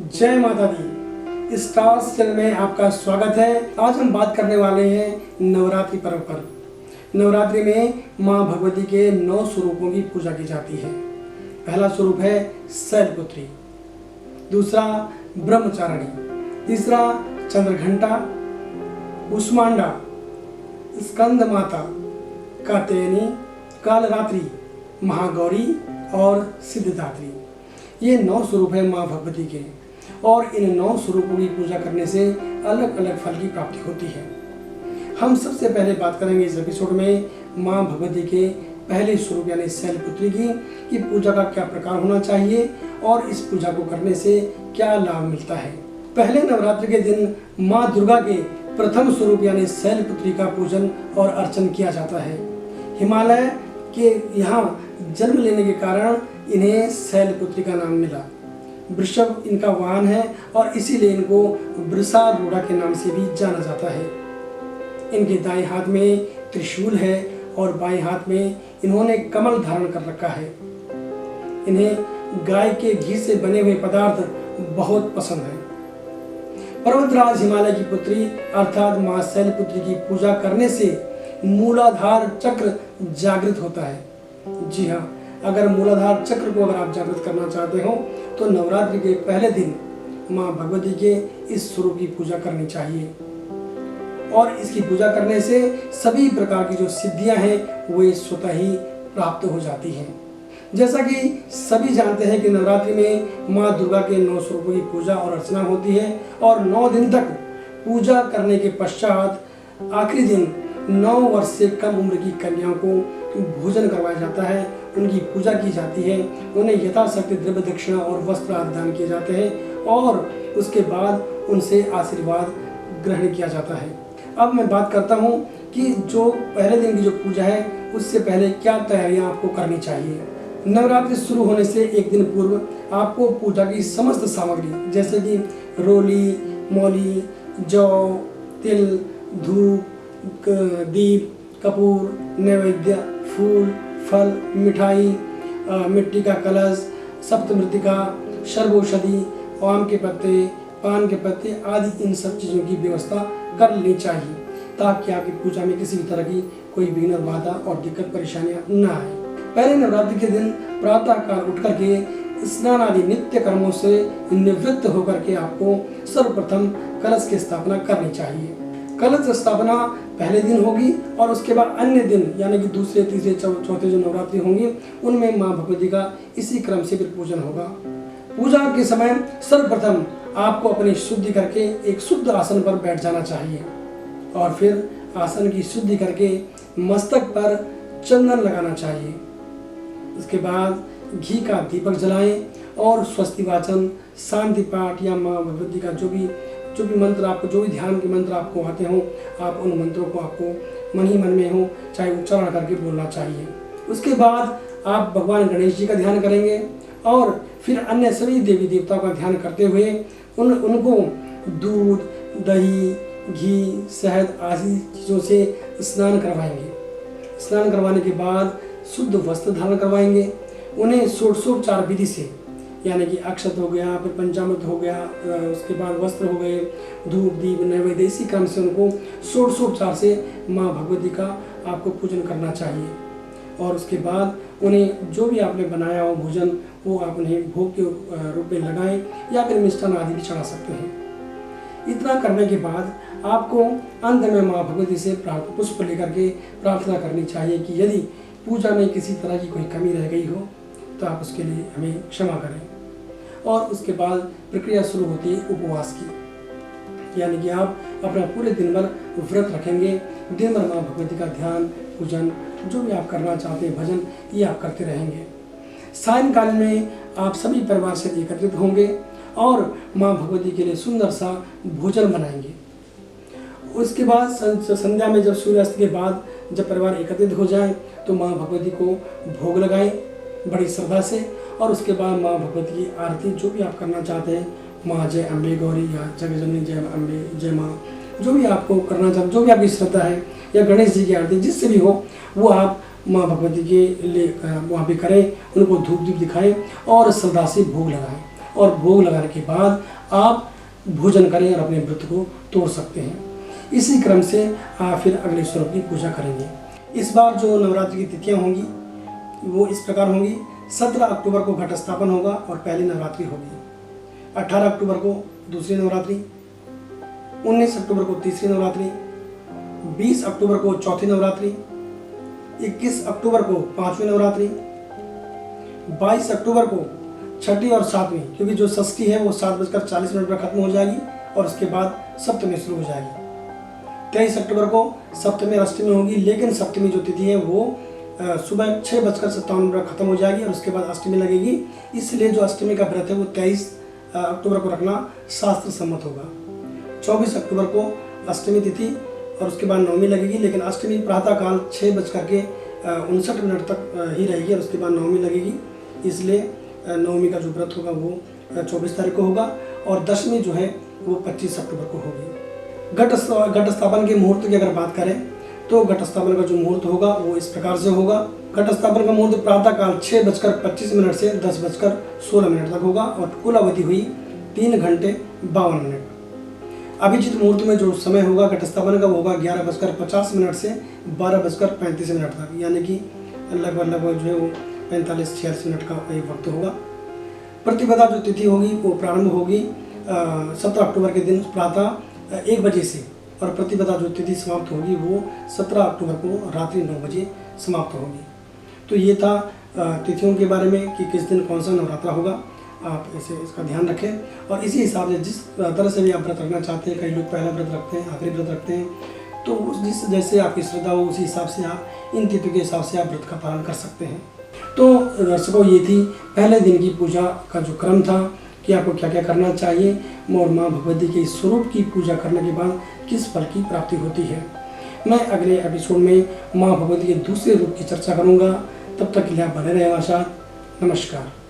जय माता दी। Stars channel में आपका स्वागत है। आज हम बात करने वाले हैं नवरात्रि पर्व पर। नवरात्रि में माँ भगवती के 9 स्वरूपों की पूजा की जाती है। पहला स्वरूप है शैलपुत्री, दूसरा ब्रह्मचारिणी, तीसरा चंद्रघंटा, कुष्मांडा, स्कंद माता, कात्यायनी, कालरात्रि, महागौरी और सिद्धिदात्री। ये 9 स्वरूप है माँ भगवती के, और इन 9 स्वरूपों की पूजा करने से अलग अलग फल की प्राप्ति होती है। हम सबसे पहले बात करेंगे इस एपिसोड में माँ भगवती के पहले स्वरूप यानी शैलपुत्री की कि पूजा का क्या प्रकार होना चाहिए और इस पूजा को करने से क्या लाभ मिलता है। पहले नवरात्रि के दिन माँ दुर्गा के प्रथम स्वरूप यानी शैलपुत्री का पूजन और अर्चन किया जाता है। हिमालय के यहाँ जन्म लेने के कारण इन्हें शैलपुत्री का नाम मिला। वृषभ इनका वाहन है और इसीलिए इनको वृषारूढ़ा के नाम से भी जाना जाता है। इनके दाएं हाथ में त्रिशूल है और बाएं हाथ में इन्होंने कमल धारण कर रखा है। इन्हें गाय के घी से बने हुए पदार्थ बहुत पसंद है। पर्वतराज हिमालय की पुत्री अर्थात माँ शैलपुत्री की पूजा करने से मूलाधार चक्र जागृत होता है। जी हाँ, अगर मूलाधार चक्र को अगर आप जागृत करना चाहते हो तो नवरात्रि के पहले दिन माँ भगवती के इस स्वरूप की पूजा करनी चाहिए, और इसकी पूजा करने से सभी प्रकार की जो सिद्धियां हैं वो स्वतः ही प्राप्त हो जाती हैं। जैसा कि सभी जानते हैं कि नवरात्रि में माँ दुर्गा के 9 स्वरूपों की पूजा और अर्चना होती है, और 9 दिन तक पूजा करने के पश्चात आखिरी दिन 9 वर्ष से कम उम्र की कन्याओं को भोजन करवाया जाता है, उनकी पूजा की जाती है, उन्हें यथाशक्ति द्रव्य दक्षिणा और वस्त्र आदि दान किए जाते हैं, और उसके बाद उनसे आशीर्वाद ग्रहण किया जाता है। अब मैं बात करता हूँ कि जो पहले दिन की जो पूजा है उससे पहले क्या तैयारियाँ आपको करनी चाहिए। नवरात्रि शुरू होने से एक दिन पूर्व आपको पूजा की समस्त सामग्री जैसे कि रोली, मौली, जौ, तिल, धूप, दीप, कपूर, नैवेद्य, फूल, फल, मिठाई, मिट्टी का कलश, सप्तमृतिका, सर्वौषधि, आम के पत्ते, पान के पत्ते आदि इन सब चीज़ों की व्यवस्था कर लेनी चाहिए, ताकि आपकी पूजा में किसी भी तरह की कोई विघ्न, बाधा और दिक्कत परेशानियां न आए। पहले नवरात्रि के दिन प्रातः काल उठ करके स्नान आदि नित्य कर्मों से निवृत्त होकर के आपको सर्वप्रथम कलश की स्थापना करनी चाहिए। कलश स्थापना पहले दिन होगी और उसके बाद अन्य दिन यानी कि दूसरे, तीसरे, चौथे जो नवरात्रि होंगी उनमें माँ भगवती का इसी क्रम से फिर पूजन होगा। पूजा के समय सर्वप्रथम आपको अपनी शुद्धि करके एक शुद्ध आसन पर बैठ जाना चाहिए, और फिर आसन की शुद्धि करके मस्तक पर चंदन लगाना चाहिए। उसके बाद घी का दीपक जलाएं और स्वस्ति वाचन, शांति पाठ या माँ भगवती का जो भी मंत्र आपको, जो भी ध्यान के मंत्र आपको आते हो, आप उन मंत्रों को आपको मन ही मन में हो चाहे उच्चारण करके बोलना चाहिए। उसके बाद आप भगवान गणेश जी का ध्यान करेंगे और फिर अन्य सभी देवी देवताओं का ध्यान करते हुए उनको दूध, दही, घी, शहद आदि चीज़ों से स्नान करवाएंगे। स्नान करवाने के बाद शुद्ध वस्त्र धारण करवाएंगे। उन्हें षोडशोपचार विधि से यानी कि अक्षत हो गया, फिर पंचामृत हो गया, उसके बाद वस्त्र हो गए, धूप, दीप, नैवेद्य, इसी क्रम से उनको षोडशोपचार से माँ भगवती का आपको पूजन करना चाहिए। और उसके बाद उन्हें जो भी आपने बनाया हो भोजन वो आप उन्हें भोग के रूप में लगाएं या फिर मिष्ठान आदि भी चढ़ा सकते हैं। इतना करने के बाद आपको अंत में माँ भगवती से पुष्प लेकर के प्रार्थना करनी चाहिए कि यदि पूजा में किसी तरह की कोई कमी रह गई हो तो आप उसके लिए हमें क्षमा करें। और उसके बाद प्रक्रिया शुरू होती है उपवास की, यानी कि आप अपना पूरे दिन भर व्रत रखेंगे। दिन भर माँ भगवती का ध्यान, पूजन, जो भी आप करना चाहते हैं भजन, ये आप करते रहेंगे। सायंकाल में आप सभी परिवार से एकत्रित होंगे और माँ भगवती के लिए सुंदर सा भोजन बनाएंगे। उसके बाद संध्या में जब सूर्यास्त के बाद जब परिवार एकत्रित हो जाए तो माँ भगवती को भोग लगाएं बड़ी श्रद्धा से, और उसके बाद माँ भगवती की आरती जो भी आप करना चाहते हैं, माँ जय अम्बे गौरी या जगजननी जय अम्बे जय माँ, जो भी आपको करना चाहते, जो भी आपकी श्रद्धा है, या गणेश जी की आरती जिससे भी हो वो आप माँ भगवती के लिए वहाँ पे करें, उनको धूप दीप दिखाएं और श्रद्धा से भोग लगाएं। और भोग लगाने के बाद आप भोजन करें और अपने व्रत को तोड़ सकते हैं। इसी क्रम से आप फिर अगले स्वरूप की पूजा करेंगे। इस बार जो नवरात्रि की तिथियाँ होंगी वो इस प्रकार होंगी। 17 अक्टूबर को घट स्थापन होगा और पहली नवरात्रि होगी। 18 अक्टूबर को दूसरी नवरात्रि, 19 अक्टूबर को तीसरी नवरात्रि, 20 अक्टूबर को चौथी नवरात्रि, 21 अक्टूबर को पांचवी नवरात्रि, 22 अक्टूबर को छठी और सातवीं, क्योंकि जो षष्ठी है वो 7:40 पर खत्म हो जाएगी और उसके बाद सप्तमी शुरू हो जाएगी। 23 अक्टूबर को सप्तमी और अष्टमी होगी, लेकिन सप्तमी जो तिथि है वो सुबह 6:57 पर खत्म हो जाएगी और उसके बाद अष्टमी लगेगी। इसलिए जो अष्टमी का व्रत है वो 23 अक्टूबर को रखना शास्त्र सम्मत होगा। 24 अक्टूबर को अष्टमी तिथि और उसके बाद नवमी लगेगी, लेकिन अष्टमी प्रातःकाल 6:59 तक ही रहेगी और उसके बाद नवमी लगेगी। इसलिए नवमी का जो व्रत होगा वो 24 तारीख को होगा और दशमी जो है वो 25 अक्टूबर को होगी। घट स्थापन के मुहूर्त की अगर बात करें तो घट स्थापन का जो मुहूर्त होगा वो इस प्रकार से होगा। घट स्थापन का मुहूर्त प्रातःकाल 6:25 से 10:16 तक होगा और कुल अवधि हुई 3 घंटे 52 मिनट। अभिजित मुहूर्त में जो समय होगा घट स्थापन का वो होगा 11:50 से 12:35 तक, यानी कि लगभग जो है वो 45-46 मिनट का एक वक्त होगा। प्रतिपदा जो तिथि होगी वो प्रारंभ होगी 17 अक्टूबर के दिन प्रातः 1 बजे से और प्रतिपदा जो तिथि समाप्त होगी वो 17 अक्टूबर को रात्रि 9 बजे समाप्त होगी। तो ये था तिथियों के बारे में कि किस दिन कौन सा नवरात्रा होगा। आप इसे इसका ध्यान रखें और इसी हिसाब से जिस तरह से भी आप व्रत रखना चाहते हैं, कई लोग पहला व्रत रखते हैं, आखिरी व्रत रखते हैं, तो जिस जैसे आपकी श्रद्धा हो उसी हिसाब से आप इन तिथियों के हिसाब से आप व्रत का पालन कर सकते हैं। तो दर्शकों, ये थी पहले दिन की पूजा का जो क्रम था कि आपको क्या क्या करना चाहिए और माँ भगवती के स्वरूप की पूजा करने के बाद किस फल की प्राप्ति होती है। मैं अगले एपिसोड में माँ भगवती के दूसरे रूप की चर्चा करूँगा। तब तक के लिए आप बने रहें। आशा। नमस्कार।